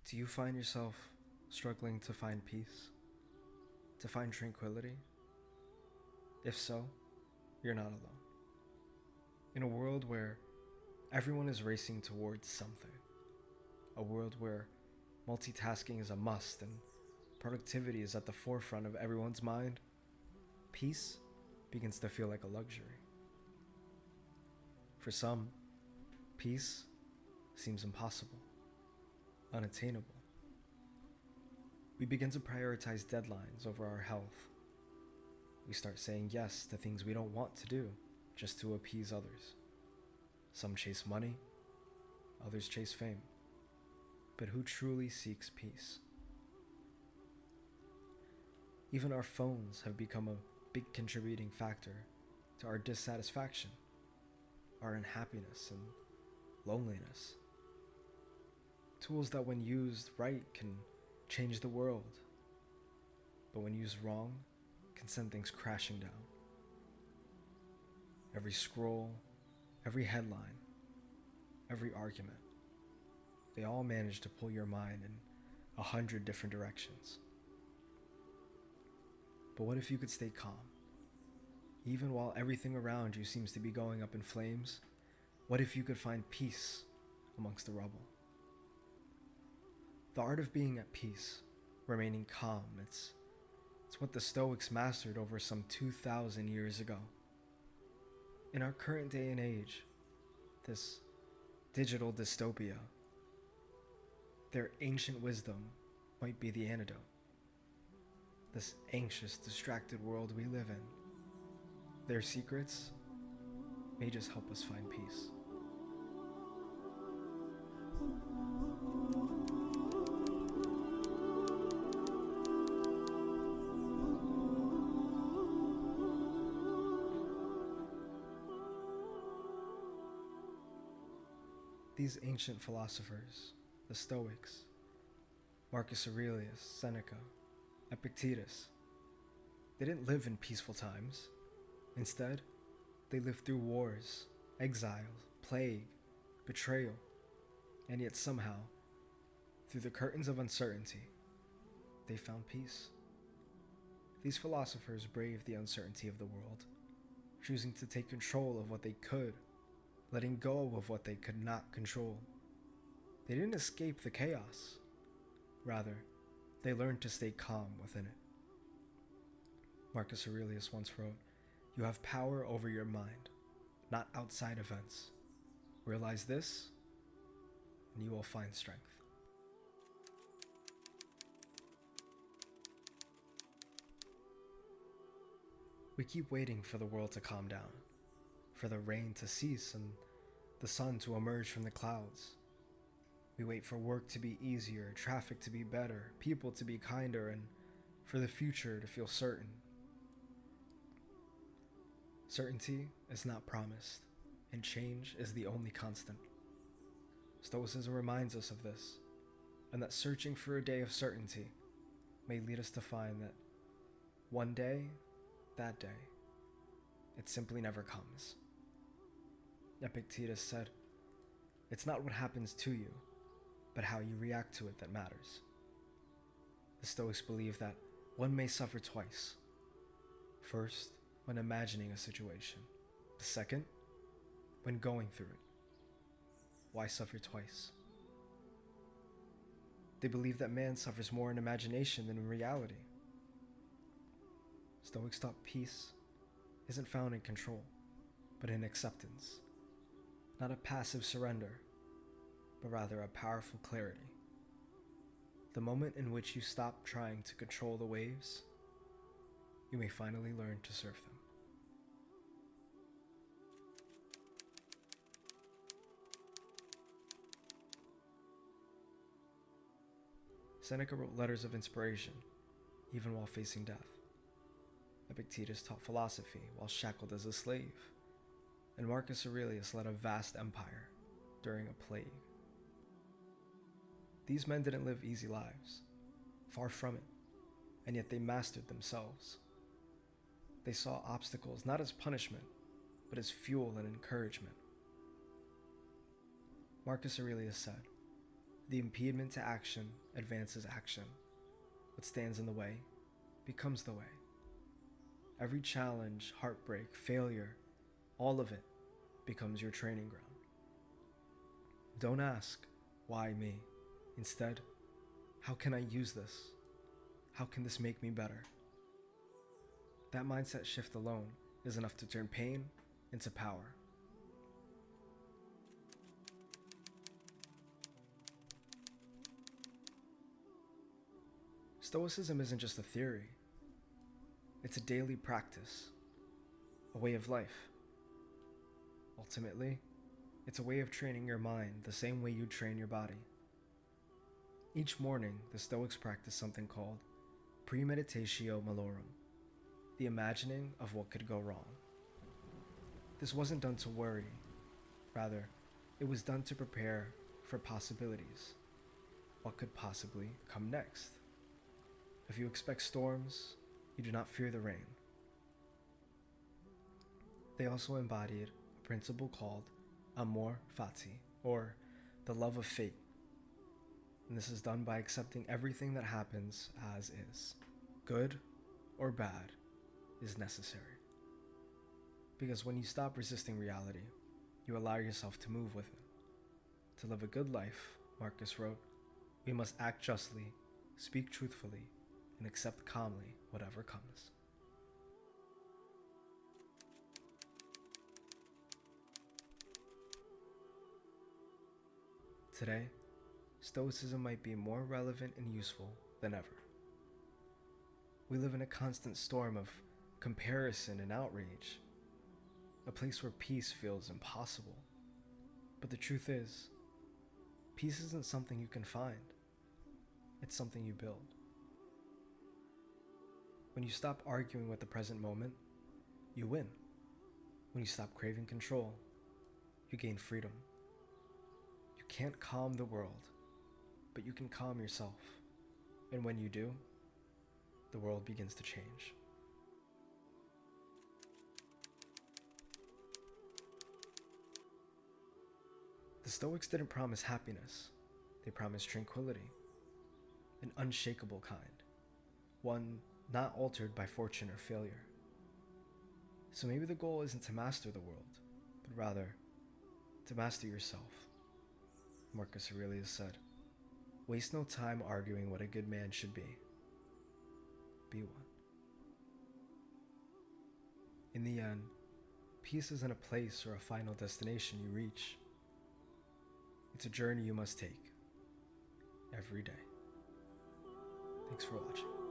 Do you find yourself struggling to find peace? To find tranquility? If so, you're not alone. In a world where everyone is racing towards something, a world where multitasking is a must and productivity is at the forefront of everyone's mind, peace begins to feel like a luxury. For some, peace seems impossible, unattainable. We begin to prioritize deadlines over our health. We start saying yes to things we don't want to do just to appease others. Some chase money, others chase fame. But who truly seeks peace? Even our phones have become a big contributing factor to our dissatisfaction, our unhappiness, and loneliness. Tools that, when used right, can change the world, but when used wrong, can send things crashing down. Every scroll, every headline, every argument, they all manage to pull your mind in 100 different directions. But what if you could stay calm? Even while everything around you seems to be going up in flames, what if you could find peace amongst the rubble? The art of being at peace, remaining calm, it's what the Stoics mastered over some 2,000 years ago. In our current day and age, this digital dystopia, their ancient wisdom might be the antidote. This anxious, distracted world we live in, their secrets may just help us find peace. These ancient philosophers, the Stoics, Marcus Aurelius, Seneca, Epictetus, they didn't live in peaceful times. Instead, they lived through wars, exile, plague, betrayal, and yet somehow, through the curtains of uncertainty, they found peace. These philosophers braved the uncertainty of the world, choosing to take control of what they could, letting go of what they could not control. They didn't escape the chaos. Rather, they learned to stay calm within it. Marcus Aurelius once wrote, "You have power over your mind, not outside events. Realize this, and you will find strength." We keep waiting for the world to calm down, for the rain to cease and the sun to emerge from the clouds. We wait for work to be easier, traffic to be better, people to be kinder, and for the future to feel certain. Certainty is not promised, and change is the only constant. Stoicism reminds us of this, and that searching for a day of certainty may lead us to find that one day, that day, it simply never comes. Epictetus said, "It's not what happens to you, but how you react to it that matters." The Stoics believe that one may suffer twice. First, when imagining a situation. The second, when going through it. Why suffer twice? They believe that man suffers more in imagination than in reality. Stoics taught peace isn't found in control, but in acceptance. Not a passive surrender, but rather a powerful clarity. The moment in which you stop trying to control the waves, you may finally learn to surf them. Seneca wrote letters of inspiration, even while facing death. Epictetus taught philosophy while shackled as a slave, and Marcus Aurelius led a vast empire during a plague. These men didn't live easy lives, far from it, and yet they mastered themselves. They saw obstacles not as punishment, but as fuel and encouragement. Marcus Aurelius said, The impediment to action advances action. What stands in the way becomes the way. Every challenge, heartbreak, failure, all of it becomes your training ground. Don't ask, why me? Instead, how can I use this? How can this make me better? That mindset shift alone is enough to turn pain into power. Stoicism isn't just a theory. It's a daily practice, a way of life. Ultimately, it's a way of training your mind the same way you train your body. Each morning, the Stoics practice something called premeditatio malorum, the imagining of what could go wrong. This wasn't done to worry. Rather, it was done to prepare for possibilities. What could possibly come next? If you expect storms, you do not fear the rain. They also embodied a principle called amor fati, or the love of fate. And this is done by accepting everything that happens as is. Good or bad is necessary. Because when you stop resisting reality, you allow yourself to move with it. To live a good life, Marcus wrote, we must act justly, speak truthfully, and accept calmly whatever comes. Today, Stoicism might be more relevant and useful than ever. We live in a constant storm of comparison and outrage, a place where peace feels impossible. But the truth is, peace isn't something you can find, it's something you build. When you stop arguing with the present moment, you win. When you stop craving control, you gain freedom. You can't calm the world, but you can calm yourself. And when you do, the world begins to change. The Stoics didn't promise happiness, they promised tranquility, an unshakable kind, one not altered by fortune or failure. So maybe the goal isn't to master the world, but rather to master yourself. Marcus Aurelius said, waste no time arguing what a good man should be. Be one. In the end, peace isn't a place or a final destination you reach. It's a journey you must take every day. Thanks for watching.